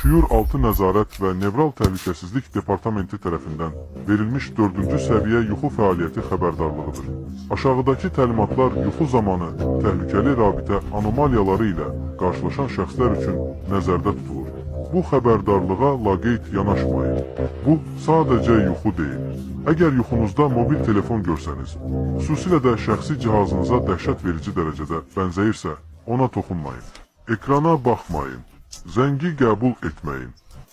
Şüur Altı Nəzarət və Nevral Təhlükəsizlik Departamenti tərəfindən verilmiş 4-cü səviyyə yuxu fəaliyyəti xəbərdarlığıdır. Aşağıdakı təlimatlar yuxu zamanı təhlükəli rabitə anomaliyaları ilə qarşılaşan şəxslər üçün nəzərdə tutulur. Bu xəbərdarlığa laqeyd yanaşmayın. Bu sadəcə yuxu deyil. Əgər yuxunuzda mobil telefon görsəniz, xüsusilə də şəxsi cihazınıza dəhşət verici dərəcədə bənzəyirsə, ona toxunmayın. Ekrana baxmayın. Zəngi qəbul etməyin.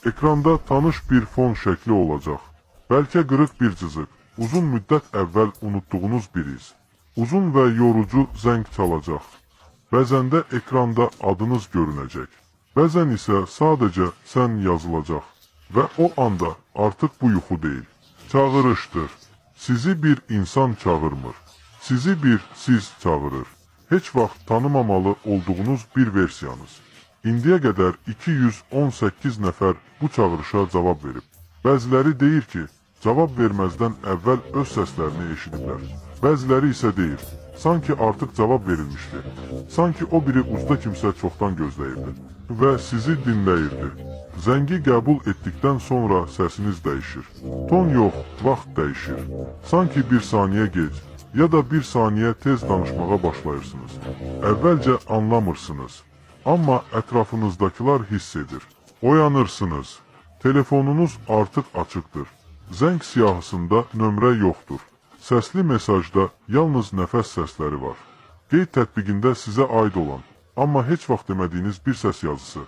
Ekranda tanış bir fon şəkli olacaq. Bəlkə qırıq bir cızıq, uzun müddət əvvəl unutduğunuz bir iz. Uzun və yorucu zəng çalacaq. Bəzən də ekranda adınız görünəcək. Bəzən isə sadəcə sən yazılacaq. Və o anda artıq bu yuxu deyil. Çağırışdır. Sizi bir insan çağırmır. Sizi bir siz çağırır. Heç vaxt tanımamalı olduğunuz bir versiyanız. İndiyə qədər 218 nəfər bu çağırışa cavab verib. Bəziləri deyir ki, cavab verməzdən əvvəl öz səslərini eşidiblər. Bəziləri isə deyir, sanki artıq cavab verilmişdi. Sanki o biri ucda kimsə çoxdan gözləyirdi və sizi dinləyirdi. Zəngi qəbul etdikdən sonra səsiniz dəyişir. Ton yox, vaxt dəyişir. Sanki bir saniyə gec, ya da bir saniyə tez danışmağa başlayırsınız. Əvvəlcə anlamırsınız. Amma ətrafınızdakılar hiss edir. Oyanırsınız. Telefonunuz artıq açıqdır. Zəng siyahısında nömrə yoxdur. Səsli mesajda yalnız nəfəs səsləri var. Qeyd tətbiqində sizə aid olan, amma heç vaxt demədiyiniz bir səs yazısı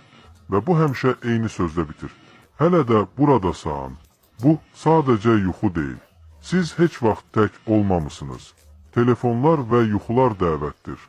və bu həmişə eyni sözlə bitir. Hələ də buradasan. Bu sadəcə yuxu deyil. Siz heç vaxt tək olmamısınız. Telefonlar və yuxular dəvətdir.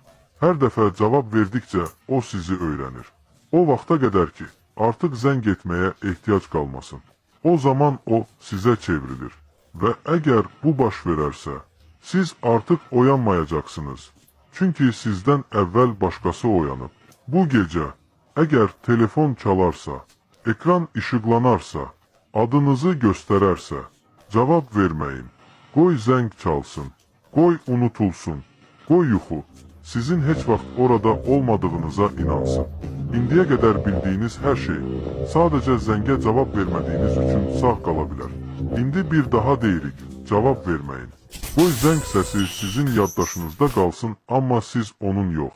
Hər dəfə cavab verdikcə o sizi öyrənir. O vaxta qədər ki, artıq zəng etməyə ehtiyac qalmasın. O zaman o sizə çevrilir. Və əgər bu baş verərsə, siz artıq oyanmayacaqsınız. Çünki sizdən əvvəl başqası oyanıb. Bu gecə, əgər telefon çalarsa, ekran işıqlanarsa, adınızı göstərərsə, cavab verməyin. Qoy zəng çalsın. Qoy unutulsun. Qoy yuxu. Sizin heç vaxt orada olmadığınıza inansın. İndiyə qədər bildiyiniz hər şey sadəcə zəngə cavab vermədiyiniz üçün sağ qala bilər. İndi bir daha deyirik, cavab verməyin. Qoy zəng səsi sizin yaddaşınızda qalsın, amma siz onun yox.